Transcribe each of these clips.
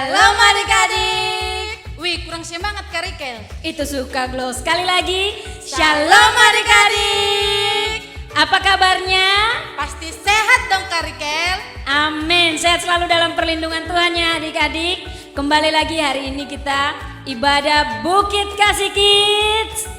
Shalom adik-adik. Wih, kurang semangat Karikel. Itu suka glow. Sekali lagi, Shalom adik-adik. Apa kabarnya? Pasti sehat dong Karikel. Amin, sehat selalu dalam perlindungan Tuhan ya adik-adik. Kembali lagi hari ini kita ibadah Bukit Kasih Kids.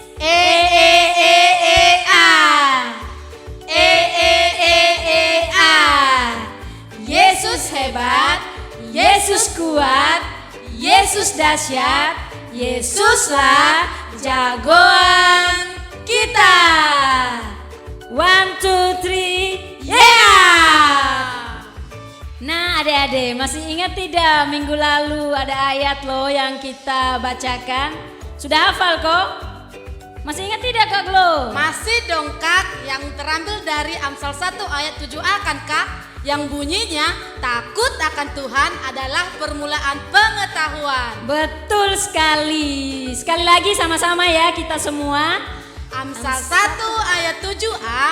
Yesus hebat, Yesus kuat, Yesus dahsyat, Yesuslah jagoan kita. 1, 2, 3, yeah! Nah adik-adik masih ingat tidak minggu lalu ada ayat loh yang kita bacakan? Sudah hafal kok? Masih ingat tidak Kak Glo? Masih dong Kak, yang terambil dari Amsal 1 ayat 7a kan Kak? Yang bunyinya takut akan Tuhan adalah permulaan pengetahuan. Betul sekali. Sekali lagi sama-sama ya kita semua. Amsal 1 ayat 7a,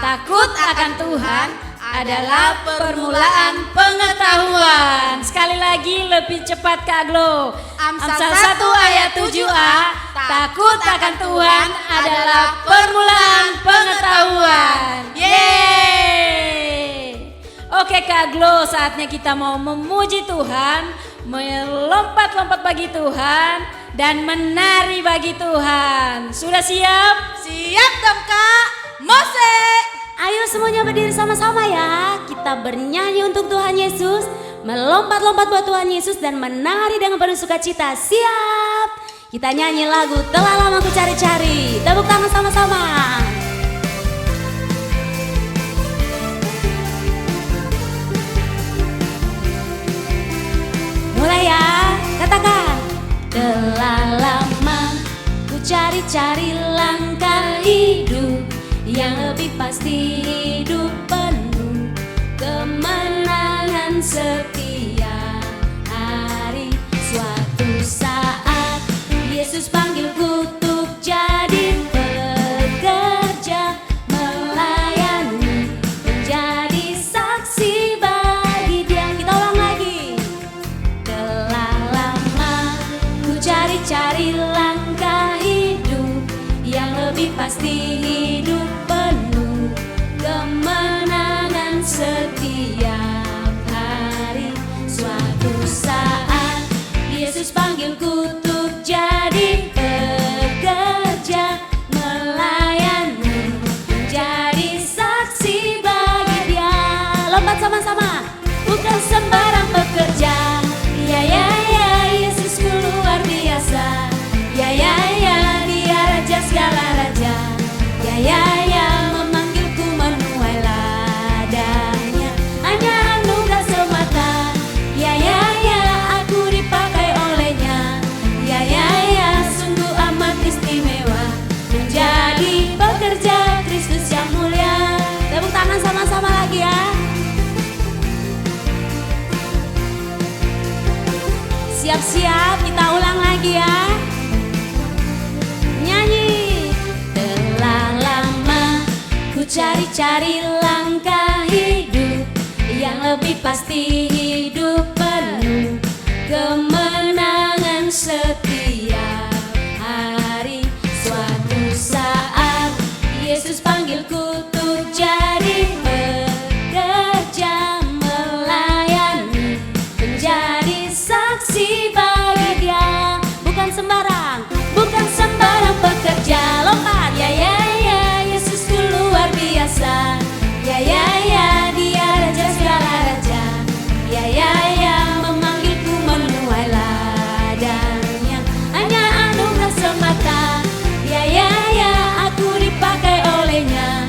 Takut akan Tuhan adalah permulaan pengetahuan. Sekali lagi lebih cepat Kak Glo. Amsal 1 ayat 7a, takut akan Tuhan adalah permulaan pengetahuan. Yeay. Oke Kak Glo, saatnya kita mau memuji Tuhan, melompat-lompat bagi Tuhan, dan menari bagi Tuhan. Sudah siap? Siap dong Kak. Mose. Ayo semuanya berdiri sama-sama ya. Kita bernyanyi untuk Tuhan Yesus, melompat-lompat buat Tuhan Yesus dan menari dengan penuh sukacita. Siap? Kita nyanyi lagu Telah Lama Ku Cari-Cari. Tepuk tangan sama-sama. Mulai ya, katakan. Telah lama ku cari-cari langkah hidup yang lebih pasti, hidup penuh kemenangan setiap hari. Suatu saat Yesus panggilku untuk jadi pekerja, melayani, menjadi saksi bagi Dia. Kita ulang lagi. Telah lama ku cari-cari langkah hidup yang lebih pasti, hidup penuh kemenangan setiap hari. Suatu saat Yesus panggilku untuk jadi pekerja, melayani, menjadi saksi bagi Dia. Lompat sama-sama. Bukan sembarang pekerja. Ya ya ya, Yesusku luar biasa. Ya ya ya, Dia raja segala raja. Ya ya ya, memanggilku menuai ladangnya. Hanya anugerah semata. Ya ya ya, aku dipakai olehnya. Ya ya ya, sungguh amat istimewa menjadi pekerja Kristus yang mulia. Tepuk tangan sama-sama lagi ya. Siap-siap, kita ulang lagi ya. Nyanyi. Telah lama ku cari-cari langkah hidup yang lebih pasti, hidup penuh kemenangan setiap hari. Suatu saat Yesus panggilku untuk jadi pekerja, melayani, menjadi saksi bagi Dia. Bukan sembarang, bukan sembarang pekerja. Lompat. Ya ya ya, Yesusku luar biasa. Ya ya ya, Dia raja segala raja. Ya ya ya, memanggilku menuai ladangnya. Hanya anugerah semata. Ya ya ya, aku dipakai olehnya.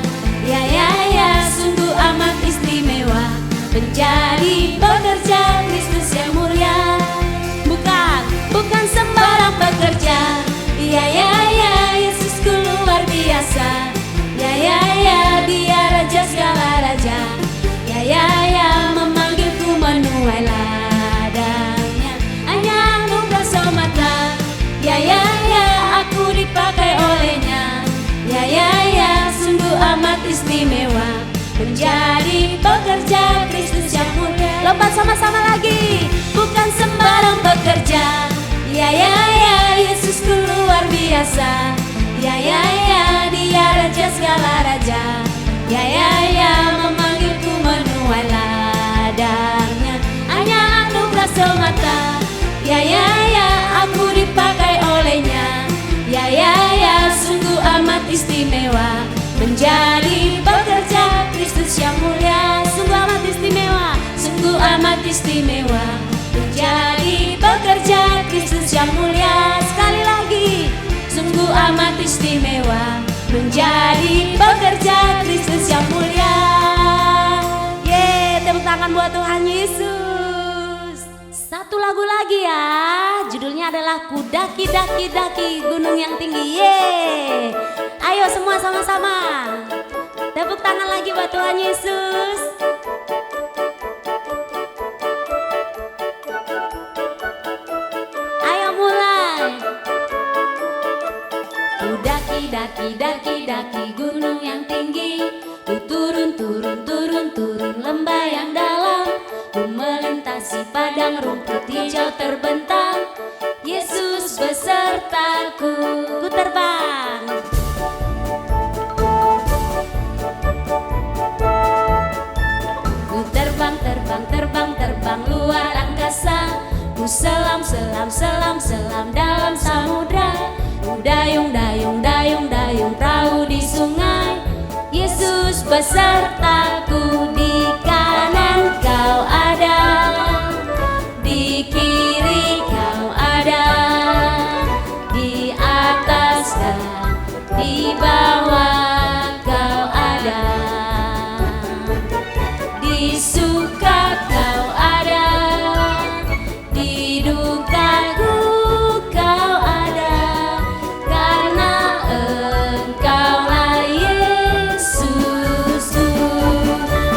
kuasa. Ya ya ya, Dia raja segala raja. Ya ya ya, memanggilku menuai ladangnya. Hanya anugerah semata. Ya ya ya, aku dipakai olehnya. Ya ya ya, sungguh amat istimewa menjadi pekerja Kristus yang mulia. Sungguh amat istimewa, sungguh amat istimewa menjadi pekerja Kristus yang mulia. Sekali lagi, sungguh amat istimewa menjadi pekerja Kristus yang mulia. Yeay, tepuk tangan buat Tuhan Yesus. Satu lagu lagi ya, judulnya adalah Ku daki daki daki gunung yang tinggi. Yeay, ayo semua sama-sama tepuk tangan lagi buat Tuhan Yesus. Ayo mulai. Ku daki daki daki daki gunung yang tinggi. Ku turun turun turun turun lembah yang dalam. Ku melintasi padang rumput hijau terbentang. Yesus besertaku. Ku terbang. Ku terbang terbang terbang terbang luar angkasa. Ku selam selam selam selam dalam samudra. Ku dayung dayung dayung dayung perahu di sungai. Yesus besertaku. Di kanan kau ada, di kiri kau ada, di atas dan di bawah kau ada, di suka kau ada, di dukaku kau ada, karena Engkaulah Yesus.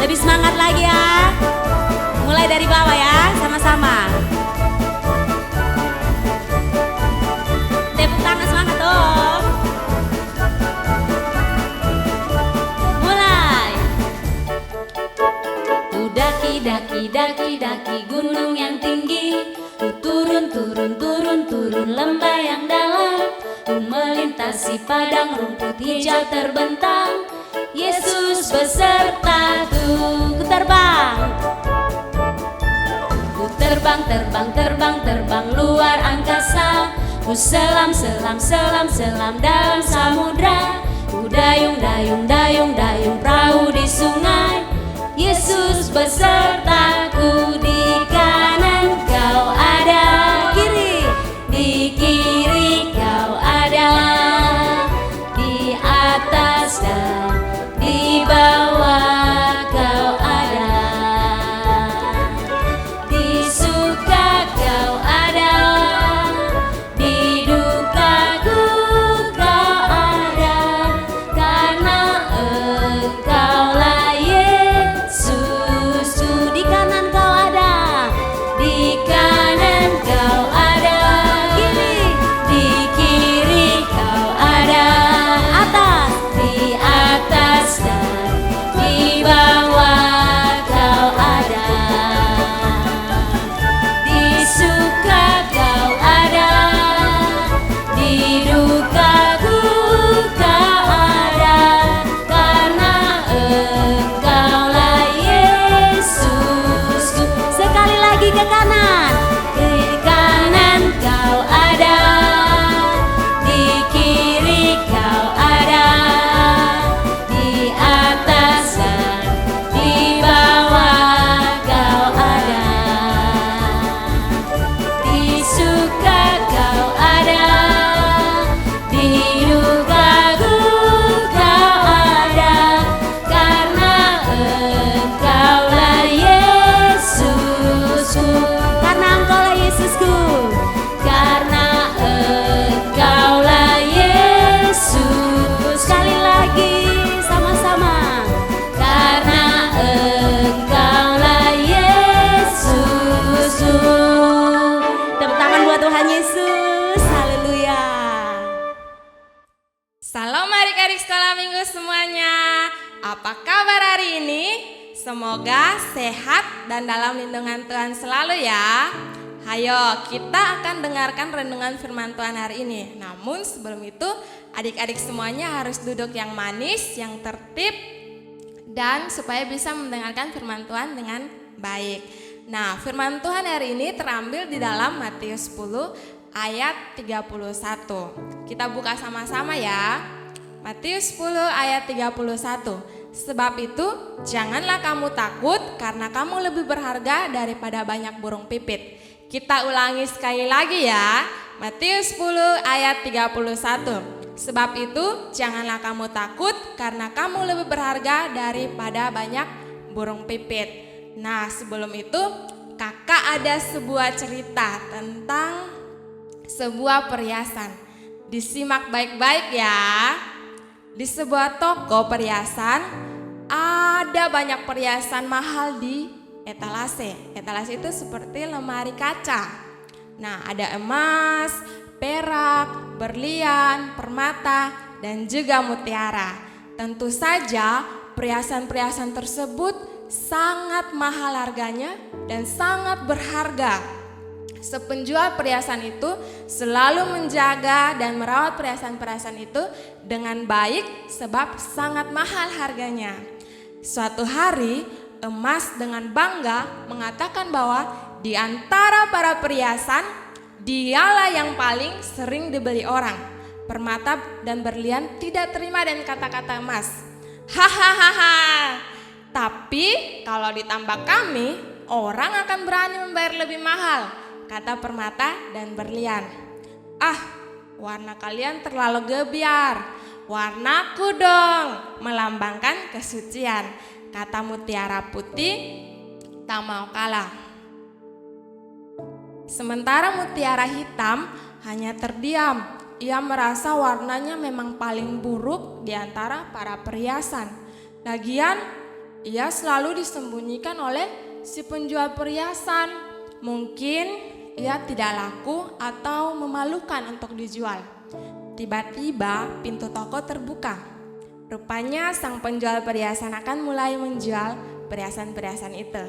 Lebih semangat lagi ya. Mulai dari bawah ya, sama-sama. Tepuk tangan semangat dong. Mulai. Ku daki daki daki daki gunung yang tinggi. Ku turun turun turun turun lembah yang dalam. Ku melintasi padang rumput hijau terbentang. Yesus besertaku. Ku terbang. Ku terbang terbang terbang terbang luar angkasa. Ku selam selam selam selam dalam samudra. Ku dayung dayung dayung dayung perahu di sungai. Yesus besertaku. Di kanan kau ada, kiri, di kiri kau ada, di atas dan di bawah kau ada, di suka kau ada, di dukaku kau ada, karena Engkaulah Yesus. Di kanan kau ada, di kanan kau ada, di kiri kau ada, atas, di atas dan di bawah kau ada, di suka kau ada, di dukaku kau ada, karena Engkaulah Yesus. Sekali lagi ke kanan. Di kanan kau ada, di kiri kau ada, di atas dan di bawah kau ada, di suka kau ada, di dukaku kau ada, karena Engkaulah Yesusku. Karena Engkaulah Yesusku. Karena Engkaulah Yesus. Sekali lagi sama-sama. Karena Engkaulah Yesus. Tepuk tangan buat Tuhan Yesus. Haleluya. Salam adik-adik sekolah minggu semuanya. Apa kabar hari ini? Semoga sehat dan dalam lindungan Tuhan selalu ya. Hayo kita akan dengarkan renungan firman Tuhan hari ini. Namun sebelum itu adik-adik semuanya harus duduk yang manis, yang tertib, dan supaya bisa mendengarkan firman Tuhan dengan baik. Nah, firman Tuhan hari ini terambil di dalam Matius 10 ayat 31. Kita buka sama-sama ya. Matius 10 ayat 31. Sebab itu janganlah kamu takut karena kamu lebih berharga daripada banyak burung pipit. Kita ulangi sekali lagi ya. Matius 10 ayat 31. Sebab itu janganlah kamu takut karena kamu lebih berharga daripada banyak burung pipit. Nah, sebelum itu kakak ada sebuah cerita tentang sebuah perhiasan. Disimak baik-baik ya. Di sebuah toko perhiasan ada banyak perhiasan mahal di etalase. Etalase itu seperti lemari kaca. Nah, ada emas, perak, berlian, permata, dan juga mutiara. Tentu saja perhiasan-perhiasan tersebut sangat mahal harganya dan sangat berharga. Penjual perhiasan itu selalu menjaga dan merawat perhiasan-perhiasan itu dengan baik sebab sangat mahal harganya. Suatu hari emas dengan bangga mengatakan bahwa di antara para perhiasan dialah yang paling sering dibeli orang. Permata dan berlian tidak terima dengan kata-kata emas. Hahaha. Tapi kalau ditambah kami, orang akan berani membayar lebih mahal, kata permata dan berlian. Ah, warna kalian terlalu gebiar. Warnaku dong, melambangkan kesucian, kata mutiara putih tak mau kalah. Sementara mutiara hitam hanya terdiam. Ia merasa warnanya memang paling buruk di antara para perhiasan. Lagian, ia selalu disembunyikan oleh si penjual perhiasan. Mungkin ia tidak laku atau memalukan untuk dijual. Tiba-tiba pintu toko terbuka. Rupanya sang penjual perhiasan akan mulai menjual perhiasan-perhiasan itu.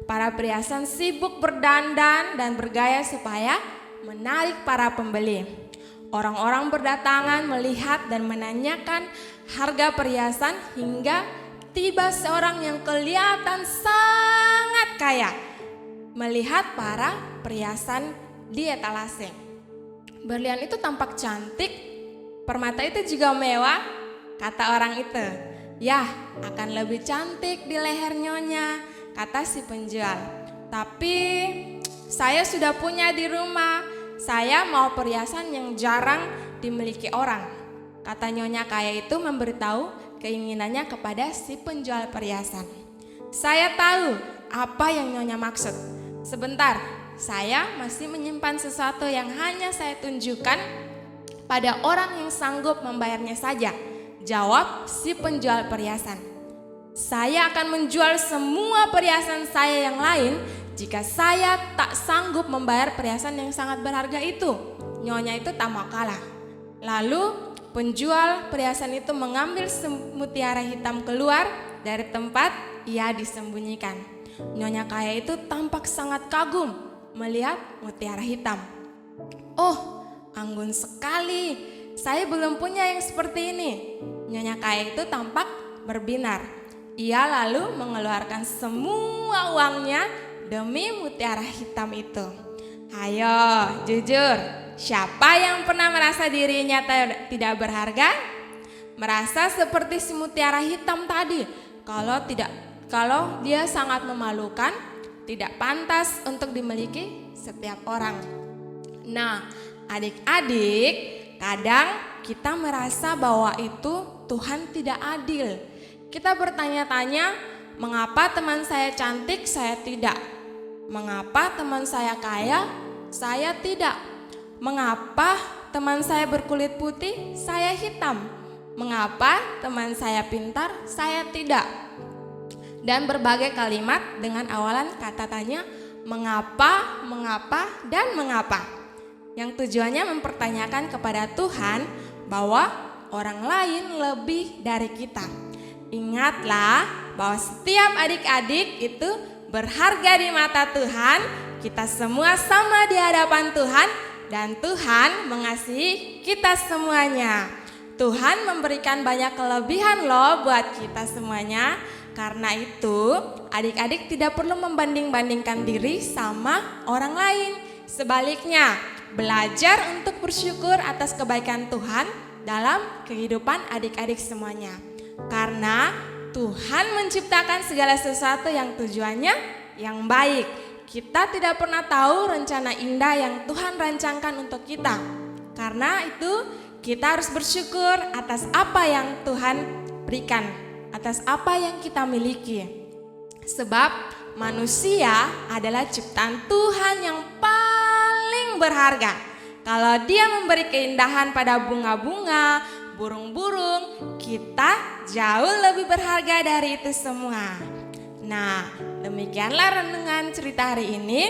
Para perhiasan sibuk berdandan dan bergaya supaya menarik para pembeli. Orang-orang berdatangan melihat dan menanyakan harga perhiasan hingga tiba seorang yang kelihatan sangat kaya melihat para perhiasan di etalase. Berlian itu tampak cantik, permata itu juga mewah, kata orang itu. Yah, akan lebih cantik di leher nyonya, kata si penjual. Tapi saya sudah punya di rumah, saya mau perhiasan yang jarang dimiliki orang, kata nyonya kaya itu memberitahu keinginannya kepada si penjual perhiasan. Saya tahu apa yang nyonya maksud. Sebentar, saya masih menyimpan sesuatu yang hanya saya tunjukkan pada orang yang sanggup membayarnya saja, jawab si penjual perhiasan. Saya akan menjual semua perhiasan saya yang lain jika saya tak sanggup membayar perhiasan yang sangat berharga itu. Nyonya itu tak mau kalah. Lalu penjual perhiasan itu mengambil mutiara hitam keluar dari tempat ia disembunyikan. Nyonya kaya itu tampak sangat kagum melihat mutiara hitam. Oh, anggun sekali. Saya belum punya yang seperti ini. Nyonya kaya itu tampak berbinar. Ia lalu mengeluarkan semua uangnya demi mutiara hitam itu. Ayo, jujur, siapa yang pernah merasa dirinya tidak berharga? Merasa seperti si mutiara hitam tadi. Kalau dia sangat memalukan, tidak pantas untuk dimiliki setiap orang. Nah, adik-adik, kadang kita merasa bahwa itu Tuhan tidak adil. Kita bertanya-tanya, mengapa teman saya cantik, saya tidak? Mengapa teman saya kaya, saya tidak? Mengapa teman saya berkulit putih, saya hitam? Mengapa teman saya pintar, saya tidak? Dan berbagai kalimat dengan awalan kata tanya, mengapa, dan mengapa. Yang tujuannya mempertanyakan kepada Tuhan bahwa orang lain lebih dari kita. Ingatlah bahwa setiap adik-adik itu berharga di mata Tuhan. kita semua sama di hadapan Tuhan dan Tuhan mengasihi kita semuanya. Tuhan memberikan banyak kelebihan loh buat kita semuanya. Karena itu, adik-adik tidak perlu membanding-bandingkan diri sama orang lain. Sebaliknya, belajar untuk bersyukur atas kebaikan Tuhan dalam kehidupan adik-adik semuanya. Karena Tuhan menciptakan segala sesuatu yang tujuannya yang baik. Kita tidak pernah tahu rencana indah yang Tuhan rancangkan untuk kita. Karena itu, kita harus bersyukur atas apa yang Tuhan berikan, atas apa yang kita miliki. Sebab manusia adalah ciptaan Tuhan yang paling berharga. Kalau Dia memberi keindahan pada bunga-bunga, burung-burung, kita jauh lebih berharga dari itu semua. Nah, demikianlah renungan cerita hari ini.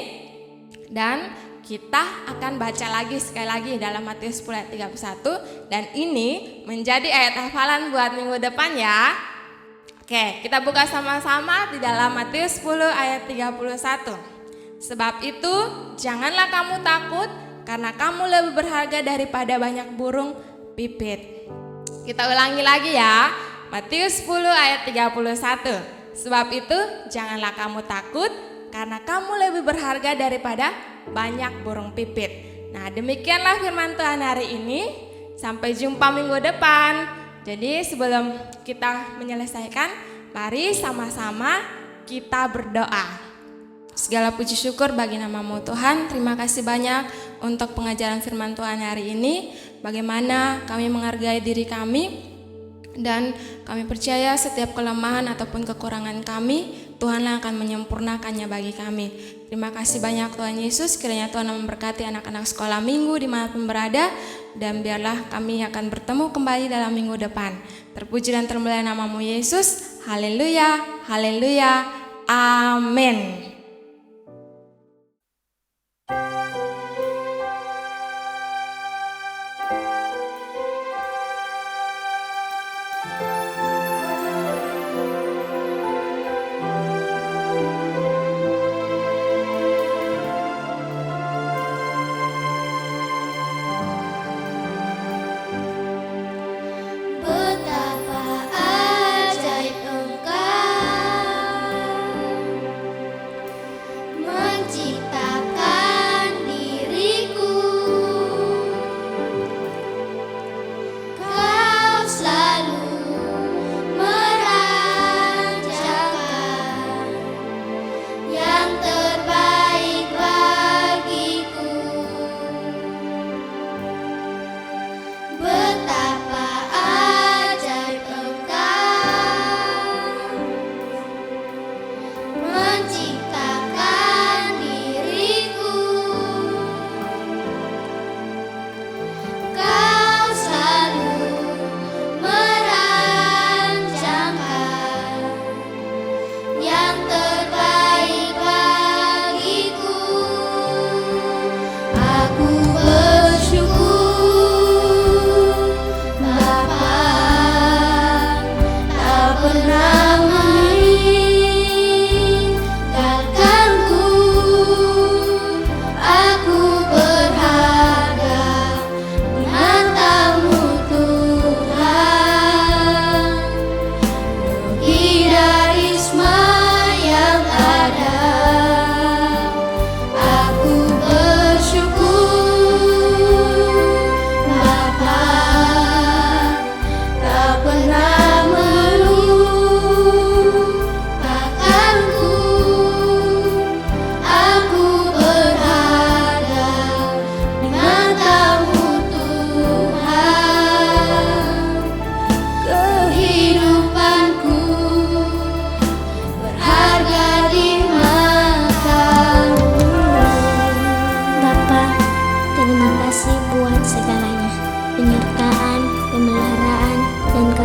Dan kita akan baca lagi sekali lagi dalam Matius 10 ayat 31. Dan ini menjadi ayat hafalan buat minggu depan ya. Oke, kita buka sama-sama di dalam Matius 10 ayat 31. Sebab itu, janganlah kamu takut, karena kamu lebih berharga daripada banyak burung pipit. Kita ulangi lagi ya. Matius 10 ayat 31. Sebab itu, janganlah kamu takut, karena kamu lebih berharga daripada banyak burung pipit. Nah, demikianlah firman Tuhan hari ini. Sampai jumpa minggu depan. Jadi sebelum kita menyelesaikan, mari sama-sama kita berdoa. Segala puji syukur bagi nama-Mu Tuhan. Terima kasih banyak untuk pengajaran firman Tuhan hari ini. Bagaimana kami menghargai diri kami, dan kami percaya setiap kelemahan ataupun kekurangan kami, Tuhanlah akan menyempurnakannya bagi kami. Terima kasih banyak Tuhan Yesus. Kiranya Tuhan memberkati anak-anak sekolah minggu dimanapun berada. Dan biarlah kami akan bertemu kembali dalam minggu depan. Terpuji dan termulia nama-Mu Yesus. Haleluya, haleluya, amin.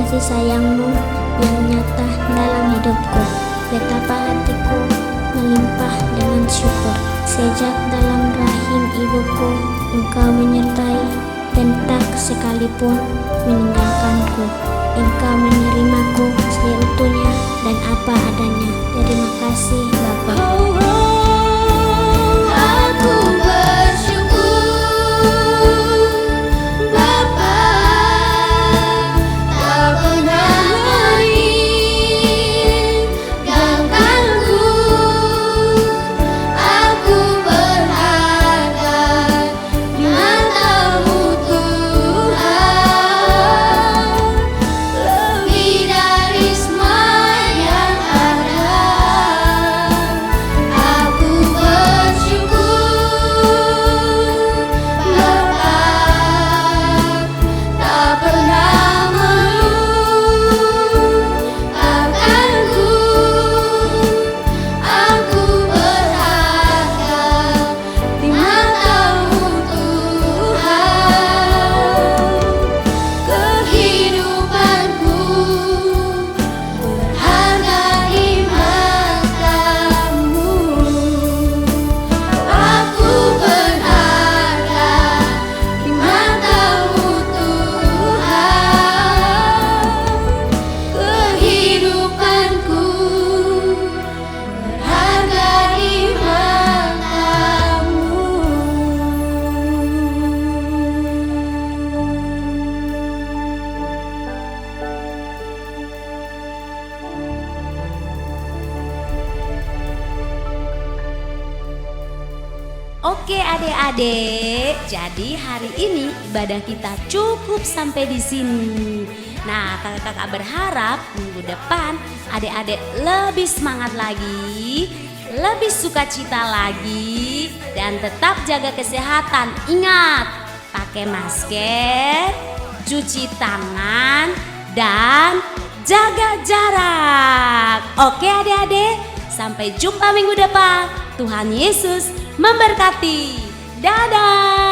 kasih sayang-Mu yang nyata dalam hidupku. Betapa hatiku melimpah dengan syukur. Sejak dalam rahim ibuku, Engkau menyertai dan tak sekalipun meninggalkanku. Engkau menerimaku seutuhnya dan apa adanya. Terima kasih Bapa. Oke adik-adik, jadi hari ini ibadah kita cukup sampai di sini. Nah, kakak-kakak berharap minggu depan adik-adik lebih semangat lagi, lebih sukacita lagi, dan tetap jaga kesehatan. Ingat, pakai masker, cuci tangan, dan jaga jarak. Oke adik-adik, sampai jumpa minggu depan. Tuhan Yesus memberkati. Dadah.